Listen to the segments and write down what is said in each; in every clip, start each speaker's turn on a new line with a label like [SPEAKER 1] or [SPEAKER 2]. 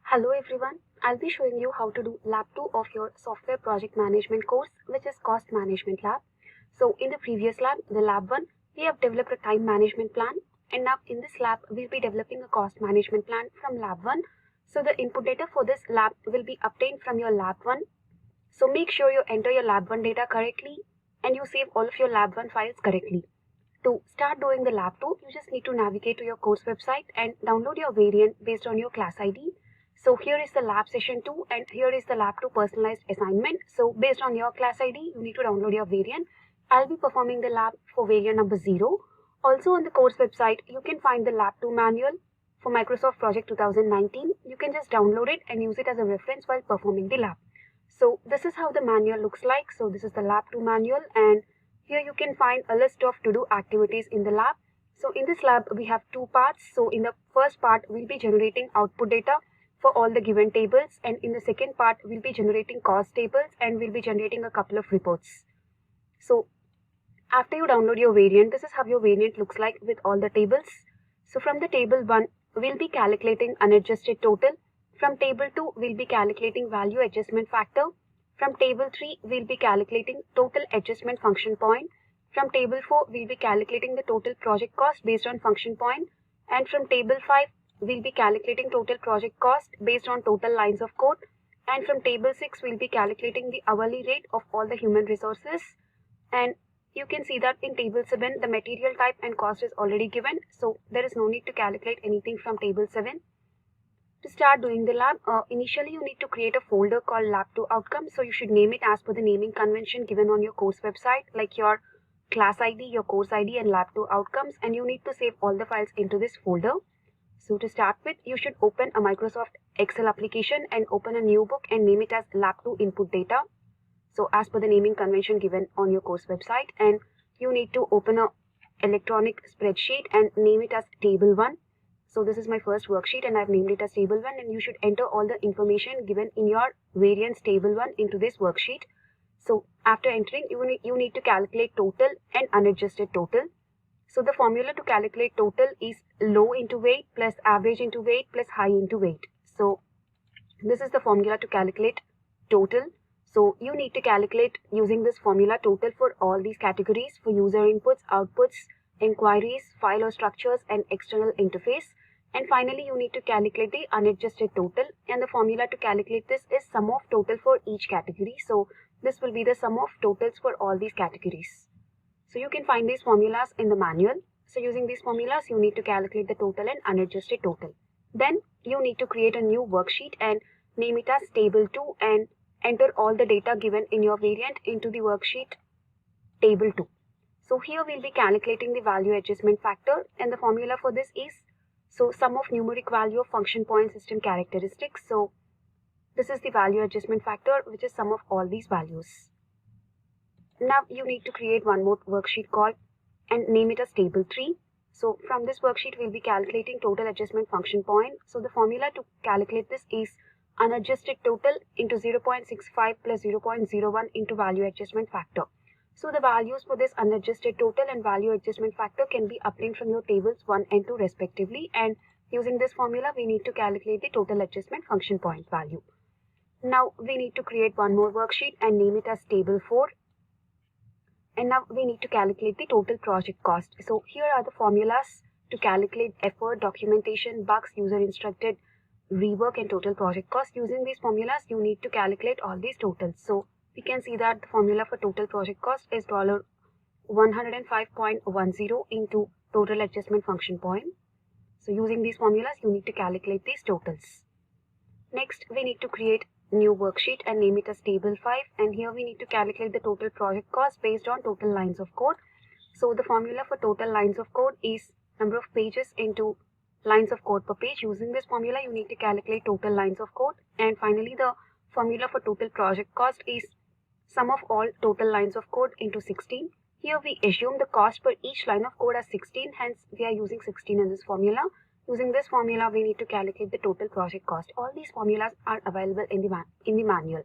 [SPEAKER 1] Hello everyone, I'll be showing you how to do Lab 2 of your software project management course, which is cost management lab. So in the previous lab, the lab 1, we have developed a time management plan, and now in this lab, we'll be developing a cost management plan from lab 1. So the input data for this lab will be obtained from your lab 1. So make sure you enter your lab 1 data correctly and you save all of your lab 1 files correctly. To start doing the lab 2, you just need to navigate to your course website and download your variant based on your class ID. So here is the lab session 2 and here is the lab 2 personalized assignment. So based on your class ID, you need to download your variant. I'll be performing the lab for variant number 0. Also on the course website, you can find the lab 2 manual for Microsoft Project 2019. You can just download it and use it as a reference while performing the lab. So this is how the manual looks like. So this is the lab 2 manual, and here you can find a list of to-do activities in the lab. So in this lab, we have two parts. So in the first part, we'll be generating output data for all the given tables, and in the second part we'll be generating cost tables and we'll be generating a couple of reports. So after you download your variant, this is how your variant looks like with all the tables. So from the table 1, we'll be calculating unadjusted total. From table 2, we'll be calculating value adjustment factor. From table 3, we'll be calculating total adjustment function point. From table 4, we'll be calculating the total project cost based on function point. And from table 5, we'll be calculating total project cost based on total lines of code. And from table 6, we'll be calculating the hourly rate of all the human resources. And you can see that in table 7, the material type and cost is already given. So there is no need to calculate anything from table 7. To start doing the lab, initially you need to create a folder called Lab2 Outcomes. So you should name it as per the naming convention given on your course website, like your class ID, your course ID, and Lab2 Outcomes. And you need to save all the files into this folder. So to start with, you should open a Microsoft Excel application and open a new book and name it as Lab2 Input Data. So as per the naming convention given on your course website, and you need to open a electronic spreadsheet and name it as Table 1. So this is my first worksheet and I've named it as Table 1, and you should enter all the information given in your variance Table 1 into this worksheet. So after entering, you need to calculate total and unadjusted total. So the formula to calculate total is low into weight plus average into weight plus high into weight. So this is the formula to calculate total. So you need to calculate using this formula total for all these categories for user inputs, outputs, inquiries, file or structures, and external interface. And finally, you need to calculate the unadjusted total, and the formula to calculate this is sum of total for each category. So this will be the sum of totals for all these categories. So you can find these formulas in the manual. So using these formulas, you need to calculate the total and unadjusted total. Then you need to create a new worksheet and name it as Table 2 and enter all the data given in your variant into the worksheet Table 2. So here we'll be calculating the value adjustment factor, and the formula for this is sum of numeric value of function point system characteristics. So this is the value adjustment factor, which is sum of all these values. Now you need to create one more worksheet called and name it as Table 3. So from this worksheet, we'll be calculating total adjustment function point. So the formula to calculate this is unadjusted total into 0.65 plus 0.01 into value adjustment factor. So the values for this unadjusted total and value adjustment factor can be obtained from your tables 1 and 2 respectively. And using this formula, we need to calculate the total adjustment function point value. Now we need to create one more worksheet and name it as Table 4. And now we need to calculate the total project cost. So here are the formulas to calculate effort, documentation, bugs, user instructed, rework, and total project cost. Using these formulas, you need to calculate all these totals. So we can see that the formula for total project cost is $105.10 into total adjustment function point. So using these formulas, you need to calculate these totals. Next, we need to create new worksheet and name it as Table 5, and here we need to calculate the total project cost based on total lines of code. So the formula for total lines of code is number of pages into lines of code per page. Using this formula, you need to calculate total lines of code. And finally, the formula for total project cost is sum of all total lines of code into 16. Here we assume the cost per each line of code as 16, hence we are using 16 in this formula. Using this formula, we need to calculate the total project cost. All these formulas are available in the manual.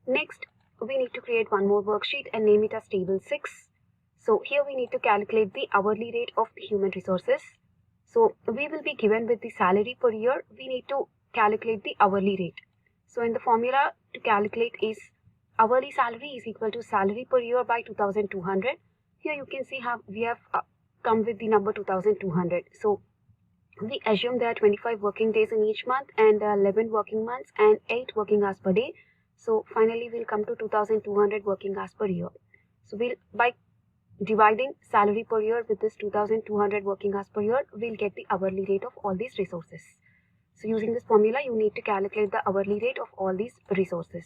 [SPEAKER 1] Next, we need to create one more worksheet and name it as Table 6. So here we need to calculate the hourly rate of the human resources. So we will be given with the salary per year. We need to calculate the hourly rate. So in the formula to calculate is hourly salary is equal to salary per year by 2200. Here you can see how we have come with the number 2200. So we assume there are 25 working days in each month and there are 11 working months and 8 working hours per day. So finally we'll come to 2200 working hours per year. So by dividing salary per year with this 2200 working hours per year, we'll get the hourly rate of all these resources. So using this formula, you need to calculate the hourly rate of all these resources.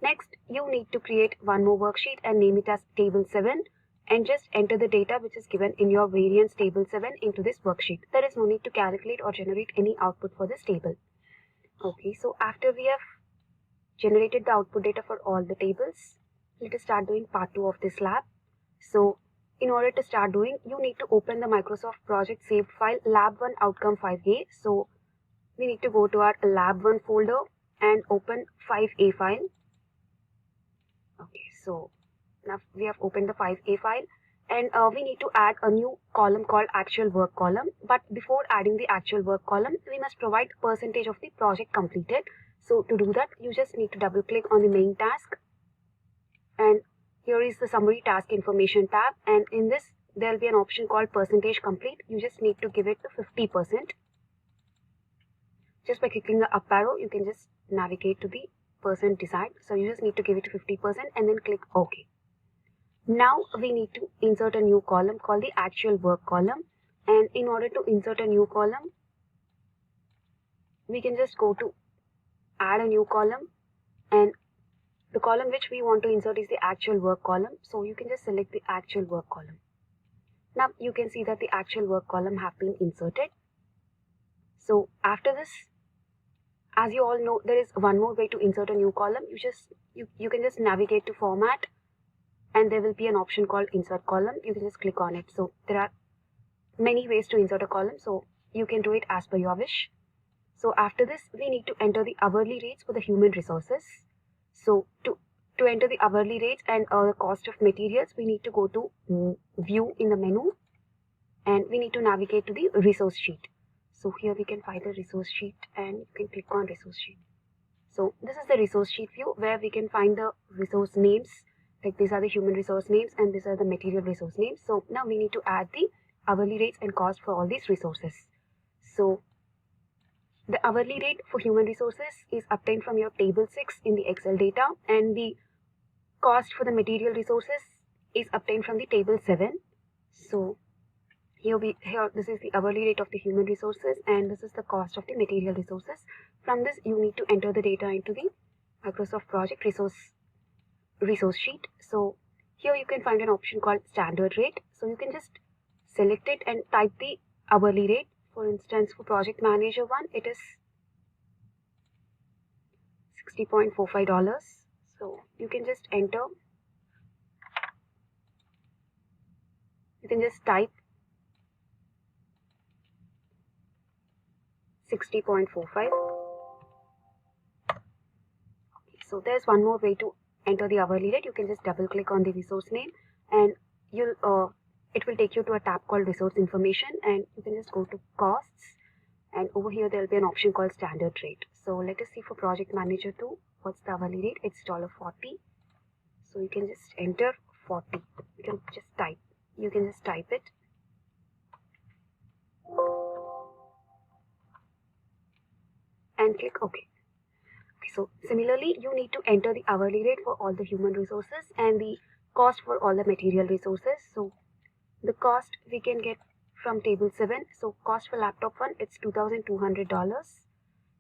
[SPEAKER 1] Next, you need to create one more worksheet and name it as table 7 and just enter the data which is given in your variance table 7 into this worksheet. There is no need to calculate or generate any output for this table. Okay, so after we have generated the output data for all the tables, let us start doing part 2 of this lab. So in order to start doing, you need to open the Microsoft project saved file lab1 outcome 5a. So we need to go to our lab1 folder and open 5a file. Okay, so now we have opened the 5a file and we need to add a new column called actual work column. But before adding the actual work column, we must provide percentage of the project completed. So to do that, you just need to double click on the main task and here is the summary task information tab, and in this there will be an option called percentage complete. You just need to give it to 50%. Just by clicking the up arrow, you can just navigate to the percent desired. So you just need to give it to 50% and then click OK. Now we need to insert a new column called the actual work column, and in order to insert a new column, we can just go to add a new column, and the column which we want to insert is the actual work column. So you can just select the actual work column. Now you can see that the actual work column have been inserted. So after this, as you all know, there is one more way to insert a new column. You can just navigate to format and there will be an option called insert column. You can just click on it. So there are many ways to insert a column, so you can do it as per your wish. So after this, we need to enter the hourly rates for the human resources. So to enter the hourly rates and the cost of materials, we need to go to view in the menu and we need to navigate to the resource sheet. So here we can find the resource sheet and you can click on resource sheet. So this is the resource sheet view where we can find the resource names. Like these are the human resource names and these are the material resource names. So now we need to add the hourly rates and cost for all these resources. So the hourly rate for human resources is obtained from your table 6 in the Excel data, and the cost for the material resources is obtained from the table 7. So here this is the hourly rate of the human resources and this is the cost of the material resources. From this you need to enter the data into the Microsoft project resource sheet. So here you can find an option called standard rate. So you can just select it and type the hourly rate. For instance, for project manager 1, it is $60.45. So you can just enter, you can just type 60.45. So there's one more way to enter the hourly rate. You can just double click on the resource name and it will take you to a tab called resource information, and you can just go to costs and over here there will be an option called standard rate. So let us see for project manager 2 what's the hourly rate. It's $40. So you can just enter 40. You can just type it and click OK. So similarly, you need to enter the hourly rate for all the human resources and the cost for all the material resources. So the cost we can get from table 7. So cost for laptop 1, it's $2,200.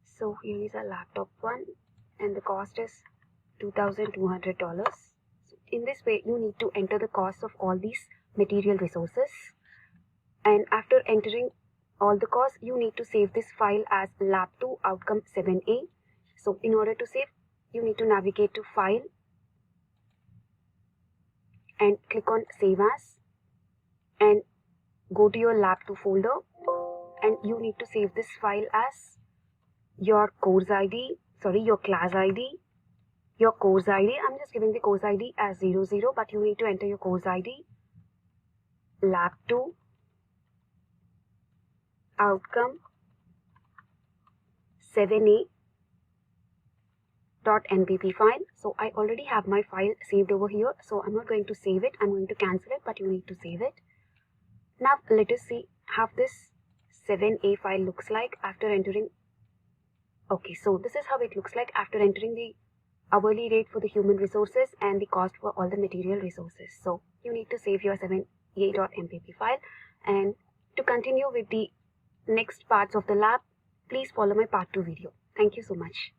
[SPEAKER 1] So here is a laptop 1 and the cost is $2,200. So in this way, you need to enter the cost of all these material resources. And after entering all the costs, you need to save this file as lab2 outcome 7a. So in order to save, you need to navigate to file and click on save as and go to your lab2 folder, and you need to save this file as your course ID, your class ID, your course ID. I'm just giving the course ID as 00, but you need to enter your course ID, lab2 outcome 7a.mpp file. So I already have my file saved over here, so I'm not going to save it. I'm going to cancel it, but you need to save it. Now let us see how this 7a file looks like after entering. Okay, so this is how it looks like after entering the hourly rate for the human resources and the cost for all the material resources. So you need to save your 7a.mpp file. And to continue with the next parts of the lab, please follow my part 2 video. Thank you so much.